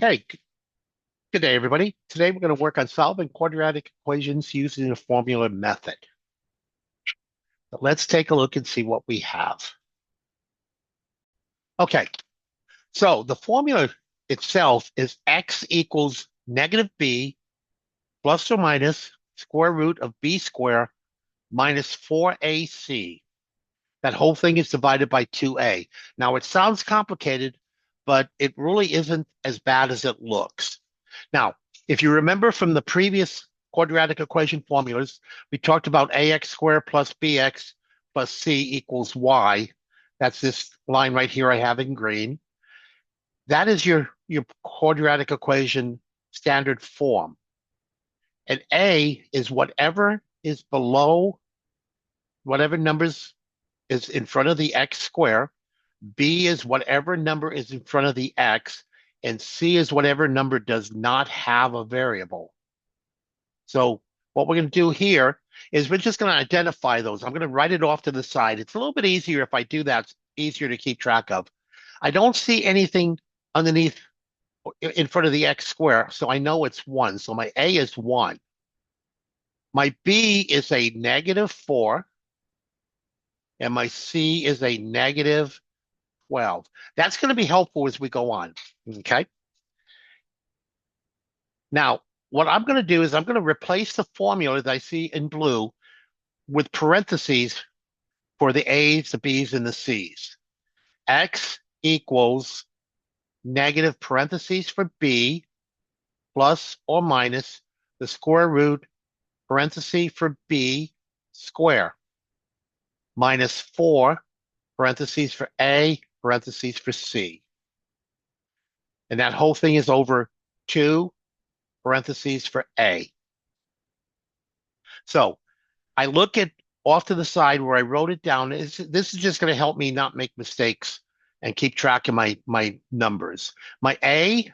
Hey, good day, everybody. Today we're going to work on solving quadratic equations using the formula method. So let's take a look and see what we have. Okay, so the formula itself is x equals negative b plus or minus square root of b squared minus 4ac. That whole thing is divided by 2a. Now, it sounds complicated, but it really isn't as bad as it looks. Now, if you remember from the previous quadratic equation formulas, we talked about ax squared plus bx plus c equals y. That's this line right here I have in green. That is your quadratic equation standard form. And a is whatever is below whatever numbers is in front of the x square, b is whatever number is in front of the x, and c is whatever number does not have a variable. So what we're going to do here is we're just going to identify those. I'm going to write it off to the side. It's a little bit easier if I do that. It's easier to keep track of. I don't see anything underneath in front of the x square, so I know it's 1. So my a is 1. My b is a negative 4, and my c is a negative 12. That's going to be helpful as we go on, okay? Now, what I'm going to do is I'm going to replace the formula that I see in blue with parentheses for the A's, the B's, and the C's. X equals negative parentheses for B plus or minus the square root parenthesis for B square minus 4 parentheses for A parentheses for C. And that whole thing is over 2 parentheses for A. So I look at off to the side where I wrote it down. This is just going to help me not make mistakes and keep track of my numbers. My A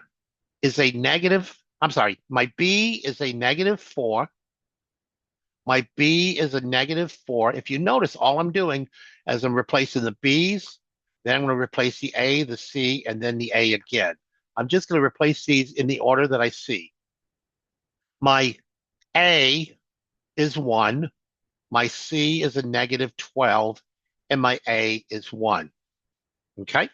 is a negative, I'm sorry, my B is a negative 4. My B is a negative 4. If you notice, all I'm doing is I'm replacing the B's, then I'm going to replace the A, the C, and then the A again. I'm just going to replace these in the order that I see. My A is 1. My C is a negative 12, and my A is 1. Okay?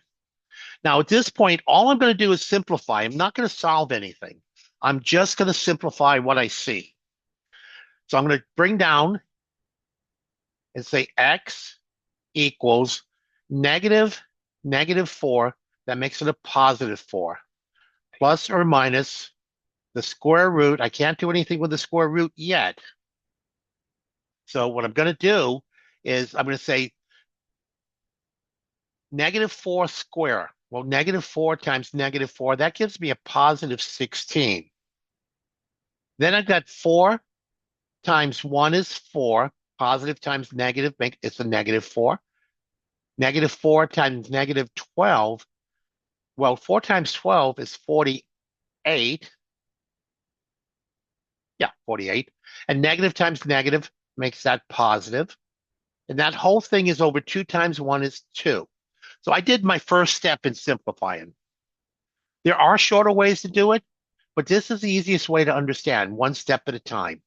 Now, at this point, all I'm going to do is simplify. I'm not going to solve anything. I'm just going to simplify what I see. So I'm going to bring down and say x equals negative 4. That makes it a positive 4. Plus or minus the square root. I can't do anything with the square root yet. So what I'm going to do is I'm going to say negative 4 square. Well, negative 4 times negative 4, that gives me a positive 16. Then I've got 4 times 1 is 4. Positive times negative, it's a negative 4. Negative 4 times negative 12. Well, 4 times 12 is 48. Yeah, 48. And negative times negative makes that positive. And that whole thing is over 2 times 1 is 2. So I did my first step in simplifying. There are shorter ways to do it, but this is the easiest way to understand, one step at a time.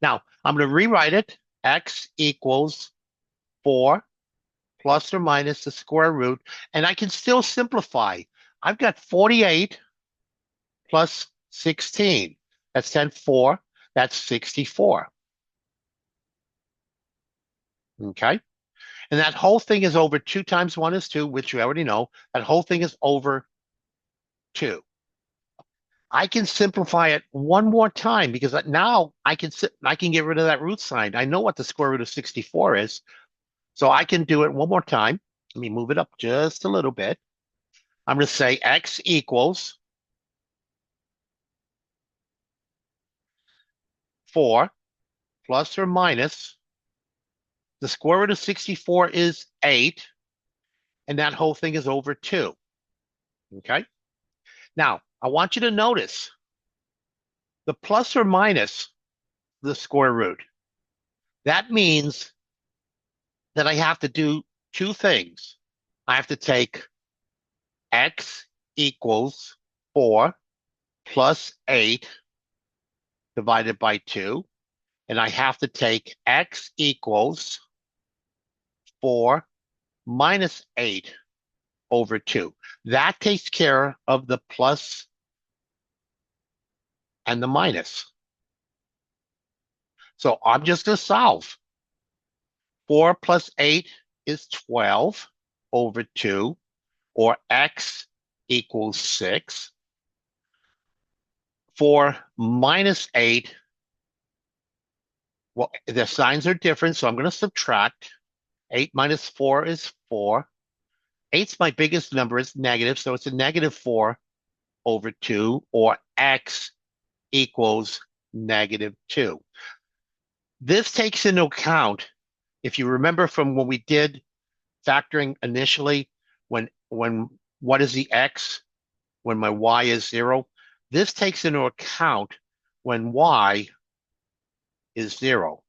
Now, I'm going to rewrite it. X equals 4 plus or minus the square root, and I can still simplify. I've got 48 plus 16. That's 10, 4. That's 64. Okay? And that whole thing is over 2 times 1 is 2, which you already know. That whole thing is over 2. I can simplify it one more time because now I can get rid of that root sign. I know what the square root of 64 is. So I can do it one more time. Let me move it up just a little bit. I'm going to say x equals 4 plus or minus the square root of 64 is 8, and that whole thing is over 2. Okay? Now, I want you to notice the plus or minus the square root. That means that I have to do two things. I have to take x equals 4 plus 8 divided by 2. And I have to take x equals 4 minus 8 over 2. That takes care of the plus and the minus. So I'm just going to solve. 4 plus 8 is 12 over 2, or x equals 6. 4 minus 8, well, the signs are different, so I'm going to subtract. 8 minus 4 is 4. 8's my biggest number, it's negative, so it's a negative 4 over 2, or x equals negative 2. This takes into account, if you remember from when we did factoring initially, when what is the x when my y is 0? This takes into account when y is 0.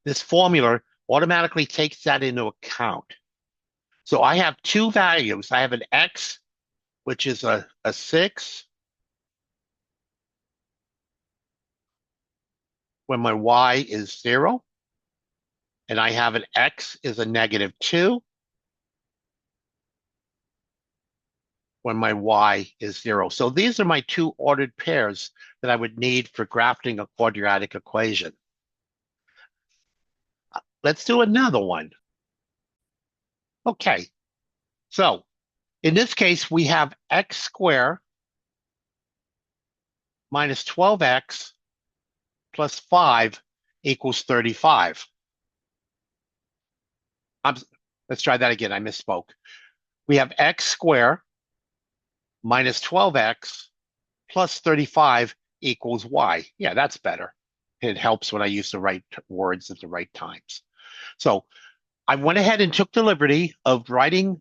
This formula automatically takes that into account. So I have two values. I have an x, which is a 6, when my y is 0. And I have an x is a negative 2, when my y is 0. So these are my two ordered pairs that I would need for graphing a quadratic equation. Let's do another one. Okay, so in this case, we have x squared minus 12x plus 5 equals 35. Let's try that again. I misspoke. We have x squared minus 12x plus 35 equals y. Yeah, that's better. It helps when I use the right words at the right times. So I went ahead and took the liberty of writing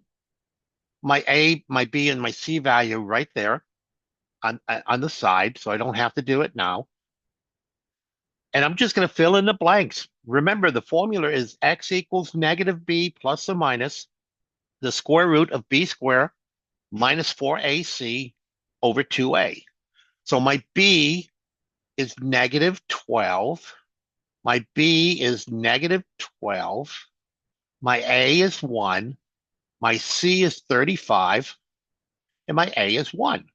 my A, my B, and my C value right there on the side, so I don't have to do it now. And I'm just going to fill in the blanks. Remember, the formula is x equals negative b plus or minus the square root of b squared minus 4ac over 2a. So my b is negative 12. My b is negative 12. My a is 1. My c is 35. And my a is 1.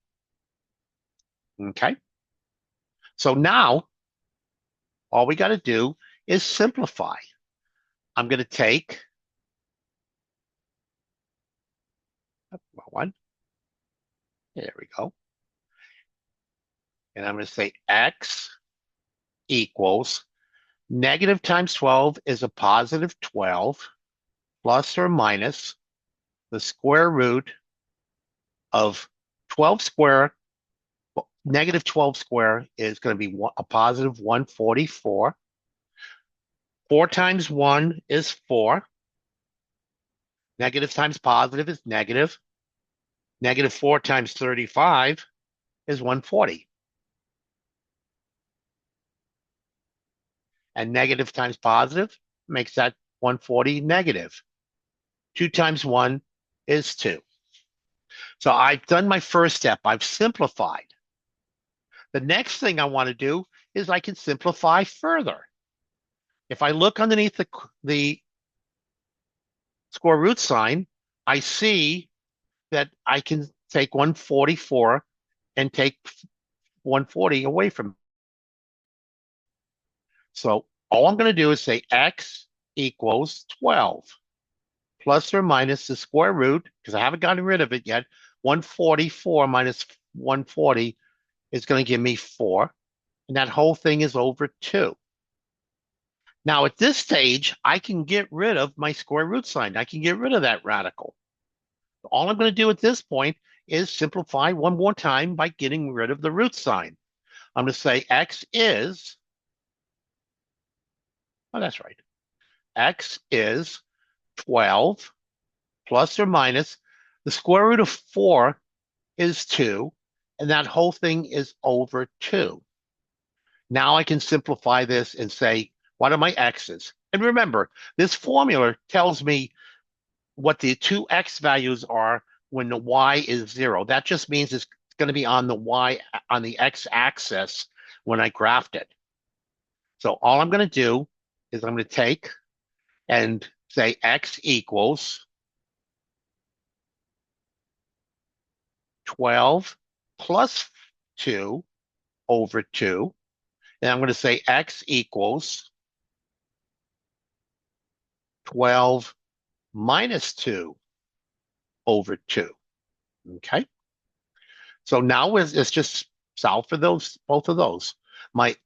Okay? So now, all we got to do is simplify. I'm going to take one. There we go. And I'm going to say x equals negative times 12 is a positive 12 plus or minus the square root of 12 squared. Negative 12 squared is going to be a positive 144. 4 times 1 is 4. Negative times positive is negative. Negative 4 times 35 is 140. And negative times positive makes that 140 negative. 2 times 1 is 2. So I've done my first step. I've simplified. The next thing I want to do is I can simplify further. If I look underneath the square root sign, I see that I can take 144 and take 140 away from it. So all I'm going to do is say x equals 12 plus or minus the square root, because I haven't gotten rid of it yet. 144 minus 140 is going to give me 4. And that whole thing is over 2. Now, at this stage, I can get rid of my square root sign. I can get rid of that radical. All I'm going to do at this point is simplify one more time by getting rid of the root sign. I'm going to say x is, oh, that's right. X is 12 plus or minus the square root of 4 is 2, and that whole thing is over 2. Now I can simplify this and say, what are my x's? And remember, this formula tells me what the two x values are when the y is 0. That just means it's going to be on the x-axis when I graphed it. So all I'm going to do is I'm going to take and say x equals 12 plus 2 over 2. And I'm going to say x equals 12 minus 2 over 2. Okay? So now it's just solve for both of those. My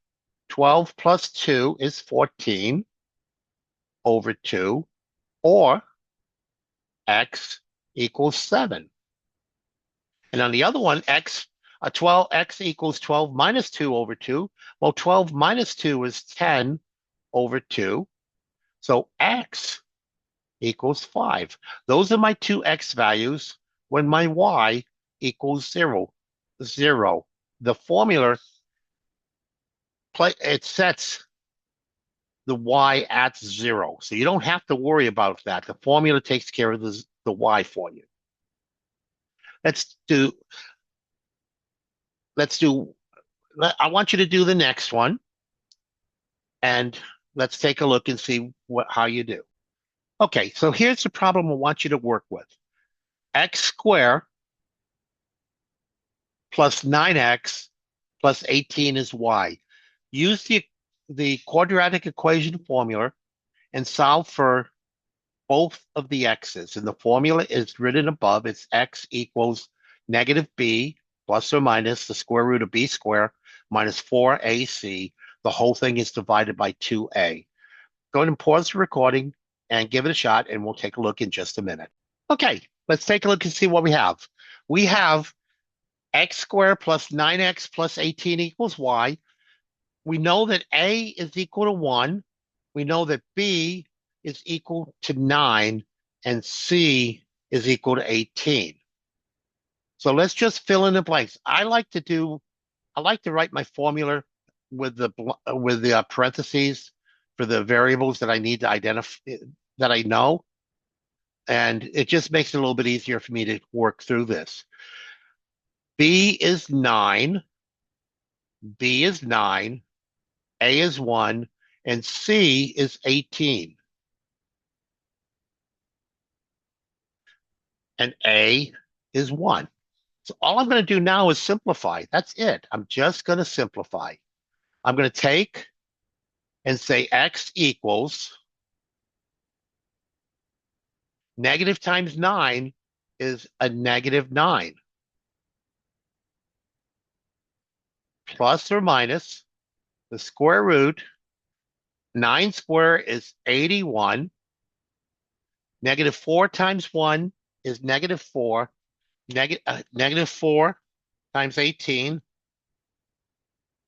12 plus 2 is 14 over 2, or x equals 7. And on the other one, x equals 12 minus 2 over 2. Well, 12 minus 2 is 10 over 2. So x equals 5. Those are my two x values when my y equals 0. The formula, it sets the y at 0. So you don't have to worry about that. The formula takes care of the y for you. Let's do, I want you to do the next one, and let's take a look and see how you do. Okay, so here's the problem I want you to work with. X squared plus 9x plus 18 is y. Use the quadratic equation formula and solve for both of the x's. And the formula is written above. It's x equals negative b plus or minus the square root of b squared minus 4ac. The whole thing is divided by 2a. Go ahead and pause the recording and give it a shot, and we'll take a look in just a minute. Okay, let's take a look and see what we have. We have x squared plus 9x plus 18 equals y. We know that a is equal to 1. We know that b is equal to 9, and c is equal to 18. So let's just fill in the blanks. I like to write my formula with the parentheses for the variables that I need to identify, that I know. And it just makes it a little bit easier for me to work through this. B is 9, B is 9, A is 1, and C is 18. And A is 1. So all I'm going to do now is simplify. That's it. I'm just going to simplify. I'm going to take and say x equals negative times 9 is a negative 9. Plus or minus the square root. 9 squared is 81. Negative 4 times 1 is negative 4. Negative 4 times 18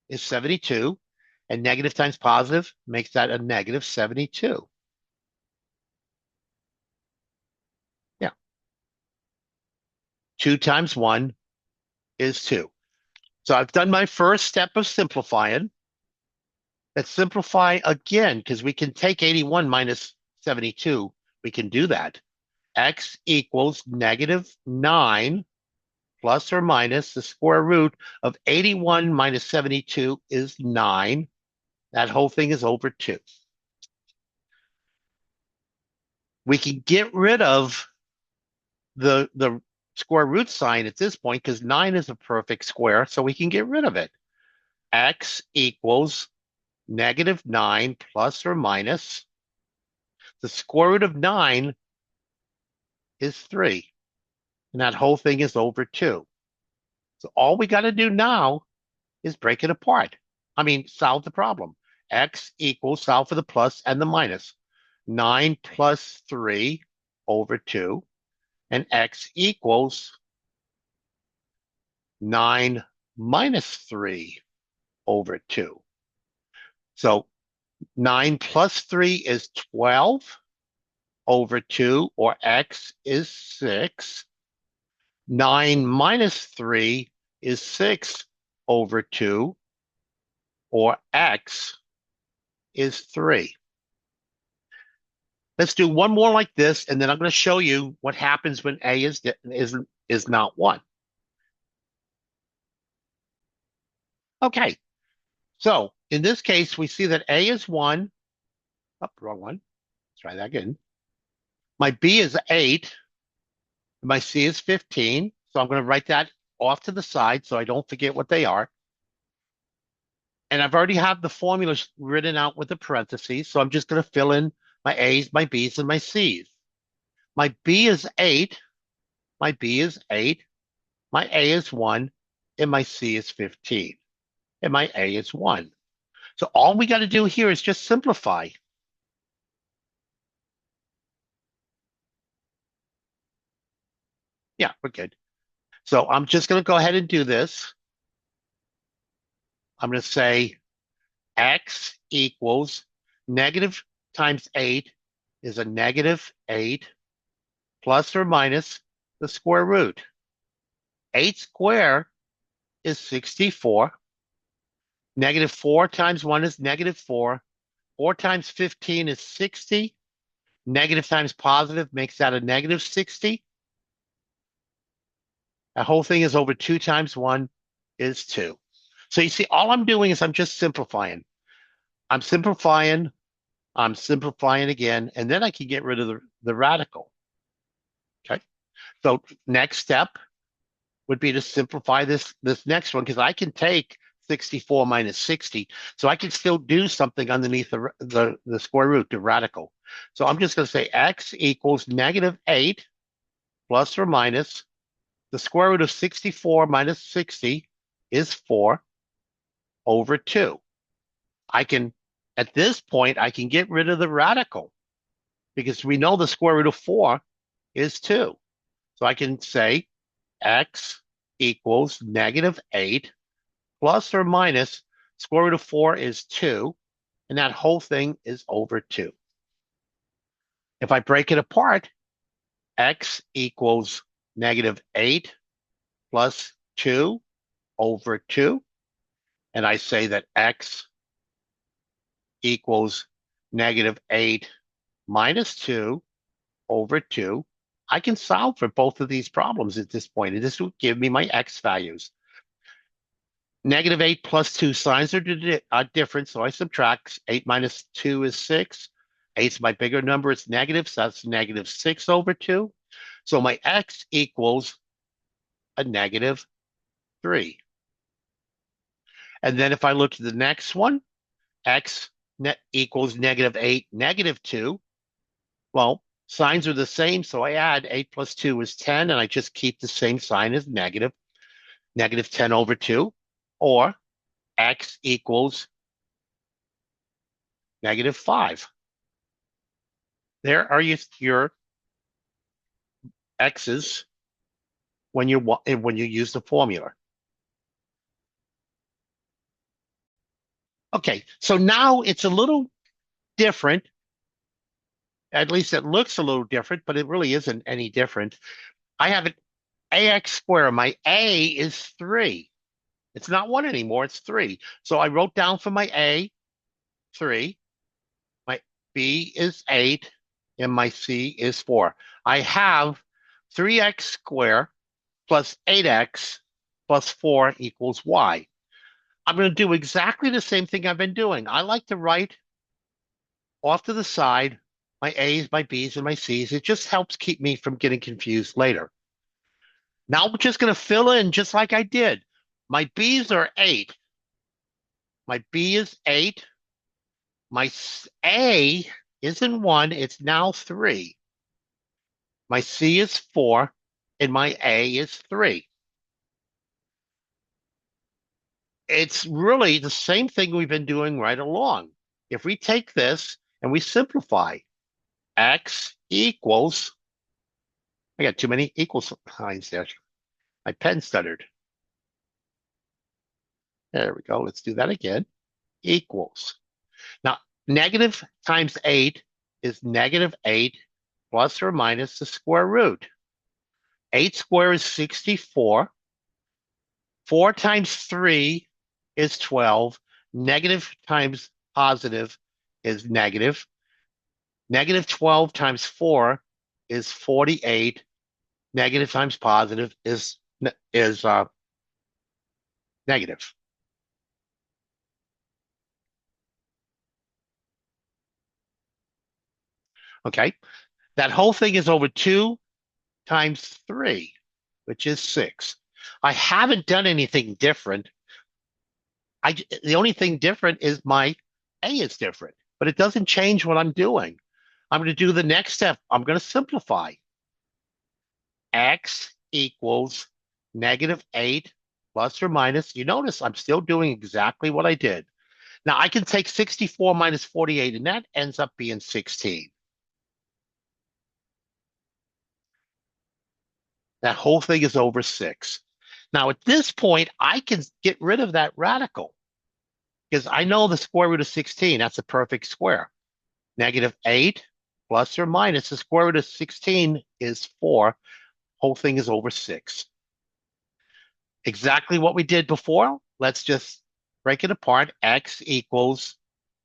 is 72. And negative times positive makes that a negative 72. Yeah. 2 times 1 is 2. So I've done my first step of simplifying. Let's simplify again, because we can take 81 minus 72. We can do that. X equals negative 9 plus or minus the square root of 81 minus 72 is 9. That whole thing is over 2. We can get rid of the square root sign at this point because 9 is a perfect square, so we can get rid of it. X equals negative 9 plus or minus the square root of 9 is 3. And that whole thing is over 2. So all we got to do now is break it apart. I mean, solve the problem. X equals, solve for the plus and the minus. 9 plus 3 over 2. And x equals 9 minus 3 over 2. So 9 plus 3 is 12 over 2, or x is 6. 9 minus 3 is 6 over 2, or x is 3. Let's do one more like this, and then I'm going to show you what happens when A is not 1. Okay, so in this case, we see that A is 1. Oh, wrong one. Let's try that again. My B is 8. My C is 15. So I'm going to write that off to the side so I don't forget what they are. And I've already have the formulas written out with the parentheses. So I'm just going to fill in my A's, my B's, and my C's. My B is 8. My B is 8. My A is 1. And my C is 15. And my A is 1. So all we got to do here is just simplify. Yeah, we're good. So I'm just going to go ahead and do this. I'm going to say X equals negative times 8 is a negative 8 plus or minus the square root. 8 squared is 64. Negative 4 times 1 is negative 4. 4 times 15 is 60. Negative times positive makes that a negative 60. The whole thing is over 2 times 1 is 2. So you see, all I'm doing is I'm just simplifying. I'm simplifying, I'm simplifying again, and then I can get rid of the radical. Okay. So next step would be to simplify this next one because I can take 64 minus 60. So I can still do something underneath the square root, the radical. So I'm just going to say X equals negative 8 plus or minus the square root of 64 minus 60 is 4 over 2. I can, at this point, I can get rid of the radical because we know the square root of 4 is 2. So I can say X equals negative 8 plus or minus square root of 4 is 2, and that whole thing is over 2. If I break it apart, X equals negative 8 plus 2 over 2, and I say that X equals negative 8 minus 2 over 2. I can solve for both of these problems at this point, and this will give me my X values. Negative 8 plus 2 signs are different, so I subtract. 8 minus 2 is 6. 8 is my bigger number, it's negative, so that's negative 6 over 2. So my X equals a negative 3. And then if I look at the next one, X equals negative 8, negative 2. Well, signs are the same, so I add 8 plus 2 is 10, and I just keep the same sign as negative, negative 10 over 2. Or X equals negative 5. There are your X's when you use the formula. Okay, so now it's a little different. At least it looks a little different, but it really isn't any different. I have an AX squared. My A is 3. It's not 1 anymore, it's 3. So I wrote down for my A, 3. My B is 8, and my C is 4. I have 3x squared plus 8x plus 4 equals y. I'm going to do exactly the same thing I've been doing. I like to write off to the side my A's, my B's, and my C's. It just helps keep me from getting confused later. Now we're just going to fill in just like I did. My B's are 8. My B is 8. My A isn't 1. It's now 3. My C is 4. And my A is 3. It's really the same thing we've been doing right along. If we take this and we simplify, X equals, I got too many equal signs there. My pen stuttered. There we go. Let's do that again. Equals. Now, negative times 8 is negative 8 plus or minus the square root. 8 squared is 64. 4 times 3 is 12. Negative times positive is negative. Negative 12 times 4 is 48. Negative times positive is negative. Okay. That whole thing is over 2 times 3, which is 6. I haven't done anything different. The only thing different is my A is different, but it doesn't change what I'm doing. I'm going to do the next step. I'm going to simplify. X equals negative 8 plus or minus. You notice I'm still doing exactly what I did. Now I can take 64 minus 48, and that ends up being 16. That whole thing is over 6. Now at this point, I can get rid of that radical because I know the square root of 16. That's a perfect square. Negative 8 plus or minus the square root of 16 is 4. Whole thing is over 6. Exactly what we did before. Let's just break it apart. X equals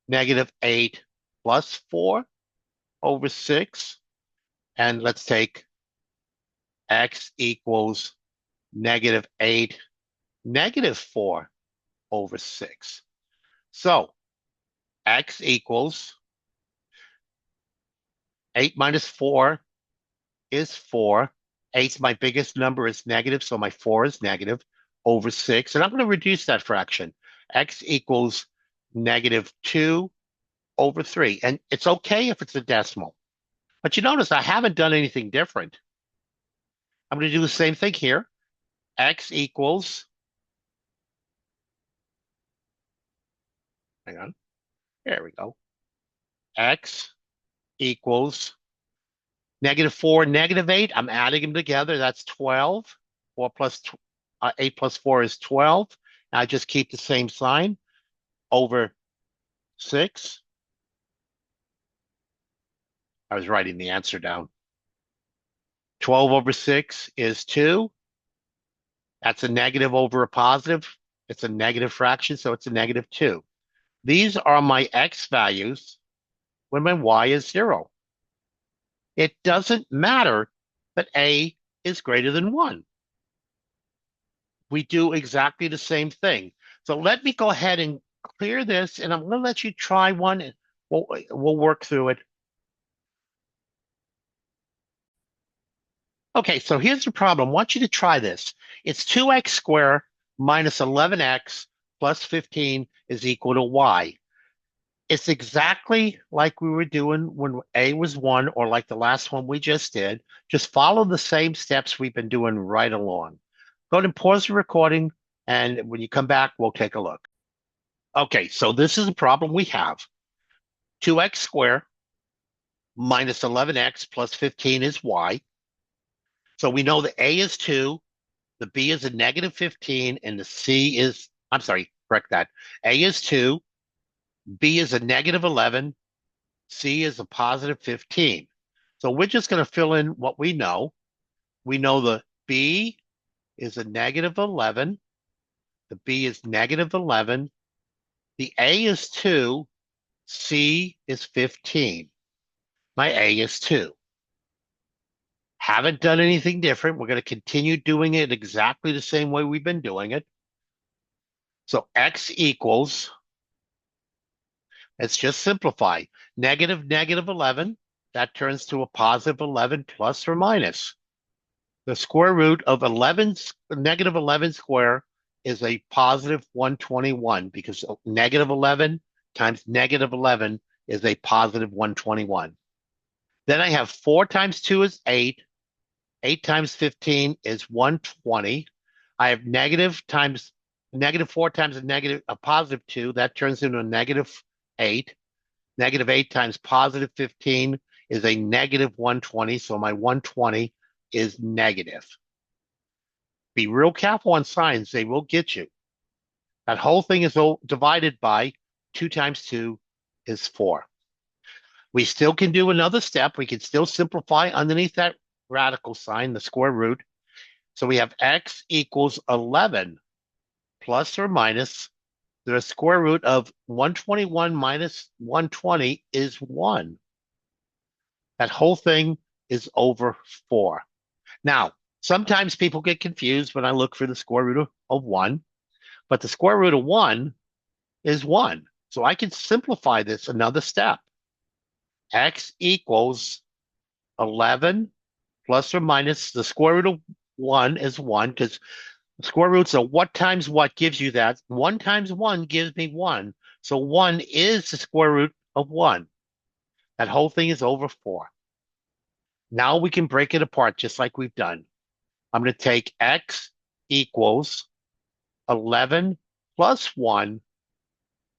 negative 8 plus 4 over 6. And let's take X equals negative 8 negative 4 over 6. So X equals 8 minus 4 is 4. 8's my biggest number is negative, so my 4 is negative over 6. And I'm going to reduce that fraction. X equals negative 2 over 3. And it's okay if it's a decimal. But you notice I haven't done anything different. I'm going to do the same thing here. X equals, hang on, there we go. X equals negative 4, negative 8. I'm adding them together. That's 12. 4 plus 8 plus 4 is 12. I just keep the same sign over 6. I was writing the answer down. 12 over 6 is 2. That's a negative over a positive. It's a negative fraction, so it's a negative 2. These are my x values when my y is 0. It doesn't matter that a is greater than 1. We do exactly the same thing. So let me go ahead and clear this, and I'm going to let you try one, and we'll work through it. Okay, so here's the problem. I want you to try this. It's 2x squared minus 11x plus 15 is equal to y. It's exactly like we were doing when a was 1, or like the last one we just did. Just follow the same steps we've been doing right along. Go ahead and pause the recording, and when you come back, we'll take a look. Okay, so this is a problem we have. 2x squared minus 11x plus 15 is y. So we know the a is 2, the b is a negative 15, and the c is, I'm sorry, correct that. A is 2, b is a negative 11, c is a positive 15. So we're just going to fill in what we know. We know the b is a negative 11, the b is negative 11, the a is 2, c is 15. My a is 2. Haven't done anything different. We're going to continue doing it exactly the same way we've been doing it. So x equals, let's just simplify. Negative 11, that turns to a positive 11 plus or minus. The square root of 11, negative 11 squared is a positive 121, because negative 11 times negative 11 is a positive 121. Then I have 4 times 2 is 8. 8 times 15 is 120. I have negative 4 times a positive 2. That turns into a negative 8. Negative 8 times positive 15 is a negative 120. So my 120 is negative. Be real careful on signs. They will get you. That whole thing is divided by 2 times 2 is 4. We still can do another step. We can still simplify underneath that radical sign, the square root. So we have x equals 11 plus or minus the square root of 121 minus 120 is 1. That whole thing is over 4. Now, sometimes people get confused when I look for the square root of 1, but the square root of 1 is 1. So I can simplify this another step. X equals 11 plus or minus the square root of 1 is 1 because the square roots of what times what gives you that. 1 times 1 gives me 1. So 1 is the square root of 1. That whole thing is over 4. Now we can break it apart just like we've done. I'm going to take X equals 11 plus 1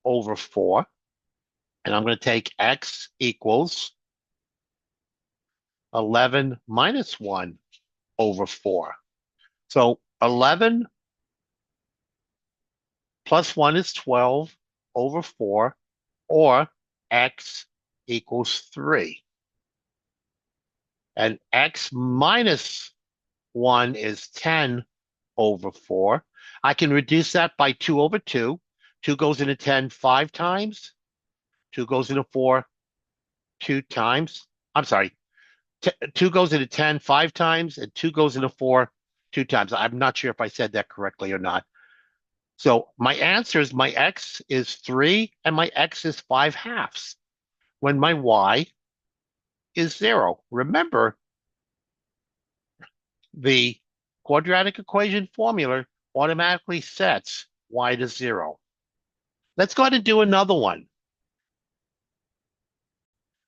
over 4. And I'm going to take X equals 11 minus 1 over 4. So 11 plus 1 is 12 over 4, or X equals 3. And X minus 1 is 10 over 4. I can reduce that by 2 over 2. 2 goes into 10 5 times. 2 goes into 4 2 times. I'm sorry. 2 goes into 10 5 times, and 2 goes into 4 2 times. I'm not sure if I said that correctly or not. So my answer is my X is 3 and my X is 5 halves when my Y is 0. Remember, the quadratic equation formula automatically sets Y to 0. Let's go ahead and do another one.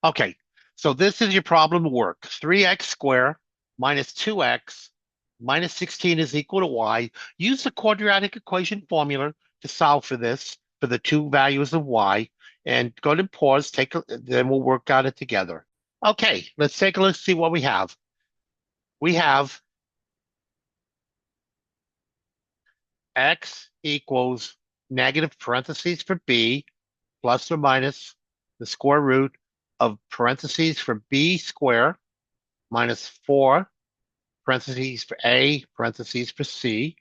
Okay, so this is your problem to work. 3x squared minus 2x minus 16 is equal to y. Use the quadratic equation formula to solve for this, for the two values of y. And go ahead and pause, then we'll work on it together. Okay, let's take a look, see what we have. We have x equals negative parentheses for b plus or minus the square root of parentheses for b squared minus 4 parentheses for a parentheses for c.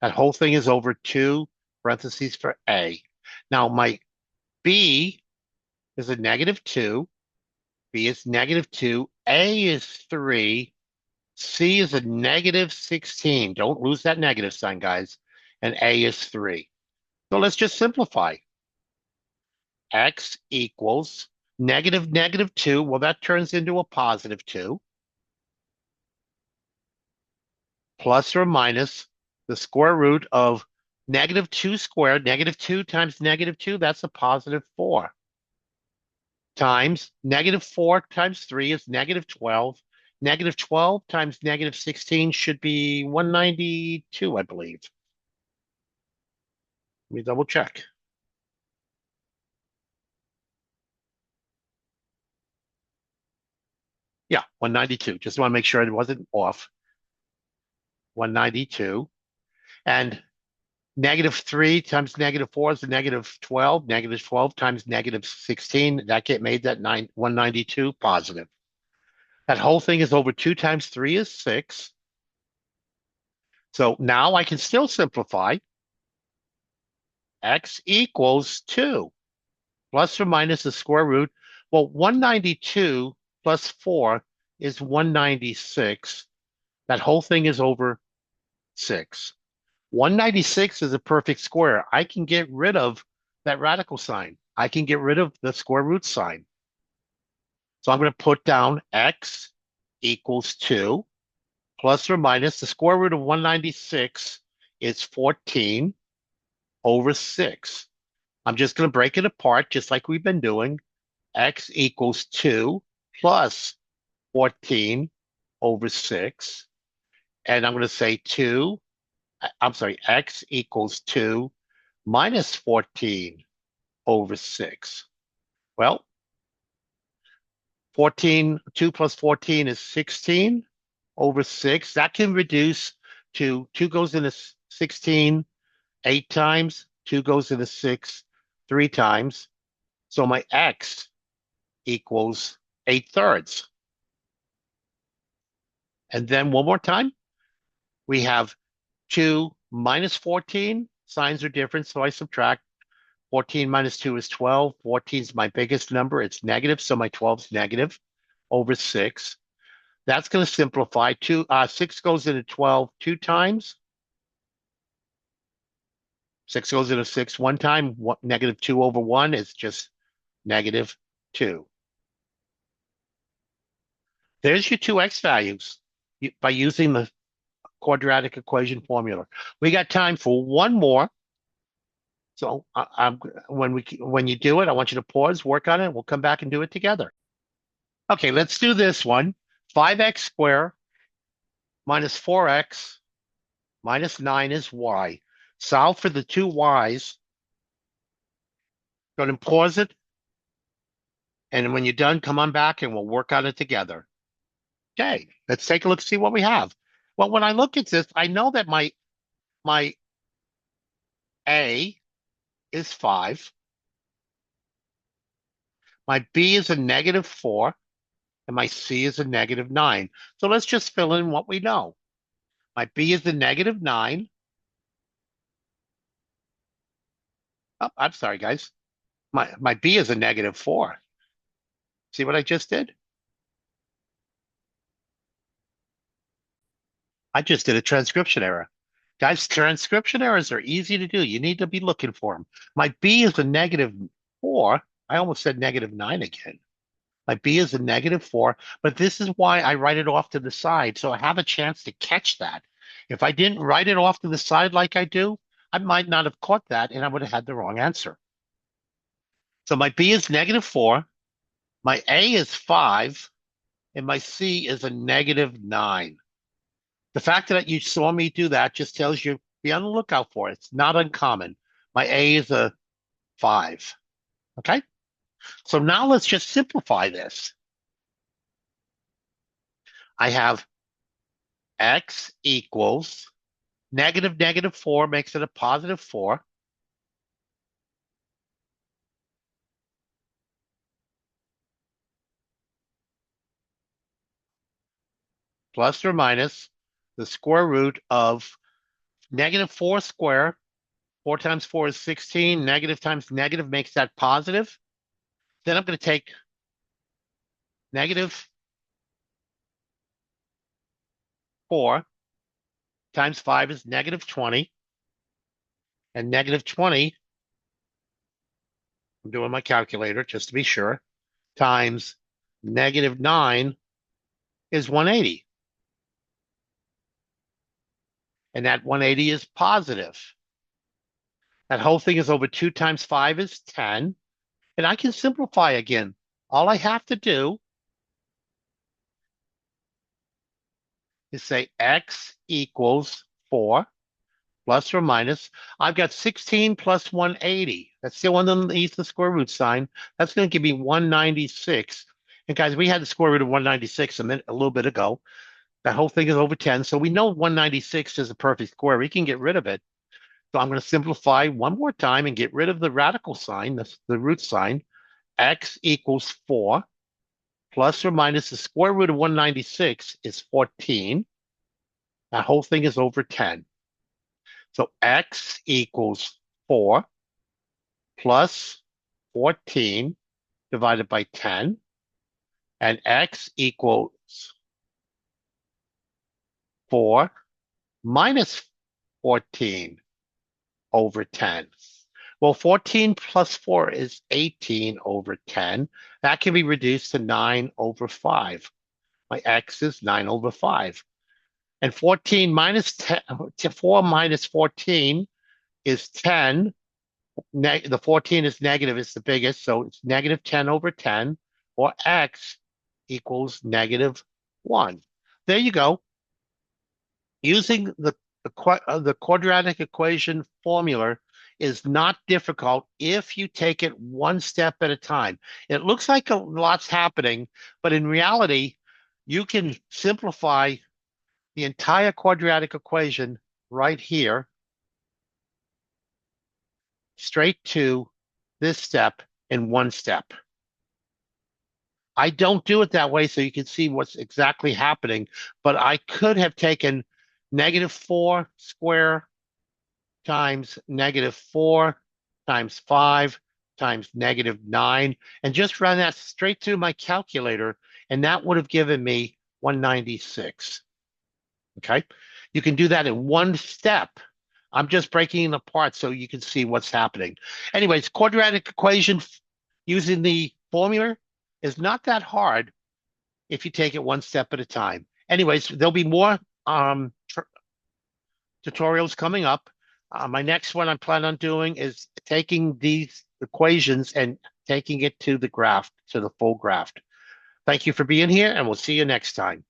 That whole thing is over 2 parentheses for a. Now my b is a negative 2, b is negative 2, a is 3, c is a negative 16. Don't lose that negative sign, guys. And a is 3. So let's just simplify. X equals negative negative 2. Well, that turns into a positive 2. Plus or minus the square root of negative 2 squared. Negative 2 times negative 2, that's a positive 4. Times negative 4 times 3 is negative 12. Negative 12 times negative 16 should be 192, I believe. Let me double check. Yeah, 192. Just want to make sure it wasn't off. 192. And negative 3 times negative 4 is a negative 12. Negative 12 times negative 16, that made that 192 positive. That whole thing is over 2 times 3 is 6. So now I can still simplify. X equals 2 plus or minus the square root. Well, 192 plus 4 is 196. That whole thing is over 6. 196 is a perfect square. I can get rid of that radical sign. I can get rid of the square root sign. So I'm going to put down X equals 2 plus or minus the square root of 196 is 14 over 6. I'm just going to break it apart just like we've been doing. X equals 2 plus 14 over 6. And I'm going to say X equals 2 minus 14 over 6. Well, 2 plus 14 is 16 over 6. That can reduce to 2 goes into 16 8 times, 2 goes into 6 3 times. So my X equals 8/3. And then one more time, we have 2 minus 14. Signs are different, so I subtract. 14 minus 2 is 12. 14 is my biggest number. It's negative, so my 12 is negative over 6. That's going to simplify. 6 goes into 12 two times. 6 goes into 6 one time. Negative 2 over 1 is just negative 2. There's your two x values by using the quadratic equation formula. We got time for one more. So when you do it, I want you to pause, work on it. We'll come back and do it together. Okay, let's do this one. 5x squared minus 4x minus 9 is y. Solve for the two y's. Go ahead and pause it. And when you're done, come on back and we'll work on it together. Okay, let's take a look, see what we have. Well, when I look at this, I know that my A is 5. My B is a negative 4. And my C is a negative 9. So let's just fill in what we know. My B is a negative 9. Oh, I'm sorry, guys. My B is a negative 4. See what I just did? I just did a transcription error. Guys, transcription errors are easy to do. You need to be looking for them. My B is a negative 4. I almost said negative 9 again. My B is a negative 4, but this is why I write it off to the side, so I have a chance to catch that. If I didn't write it off to the side like I do, I might not have caught that, and I would have had the wrong answer. So my B is negative 4, my A is 5, and my C is a negative 9. The fact that you saw me do that just tells you be on the lookout for it. It's not uncommon. My A is a 5. Okay? So now let's just simplify this. I have x equals negative negative 4 makes it a positive 4. Plus or minus the square root of negative 4 squared. 4 times 4 is 16. Negative times negative makes that positive. Then I'm going to take negative 4 times 5 is negative 20. And negative 20, I'm doing my calculator just to be sure, times negative 9 is 180. And that 180 is positive. That whole thing is over 2 times 5 is 10. And I can simplify again. All I have to do is say x equals 4 plus or minus. I've got 16 plus 180. That's still underneath the square root sign. That's going to give me 196. And guys, we had the square root of 196 a little bit ago. That whole thing is over 10. So we know 196 is a perfect square. We can get rid of it. So I'm going to simplify one more time and get rid of the radical sign, the root sign. X equals 4 plus or minus the square root of 196 is 14. That whole thing is over 10. So x equals 4 plus 14 divided by 10. And x equals 4 minus 14 over 10. Well, 14 plus 4 is 18 over 10. That can be reduced to 9 over 5. My x is 9 over 5. And 14 minus 10, 4 minus 14 is 10. The 14 is negative, it's the biggest, so it's negative 10 over 10, or x equals negative 1. There you go. Using the quadratic equation formula is not difficult if you take it one step at a time. It looks like a lot's happening, but in reality, you can simplify the entire quadratic equation right here straight to this step in one step. I don't do it that way so you can see what's exactly happening, but I could have taken negative 4 squared times negative 4 times 5 times -9, and just run that straight through my calculator, and that would have given me 196. Okay? You can do that in one step. I'm just breaking it apart so you can see what's happening. Anyways, quadratic equation using the formula is not that hard if you take it one step at a time. Anyways, there'll be more tutorials coming up. My next one I plan on doing is taking these equations and taking it to the graph, to the full graph. Thank you for being here, and we'll see you next time.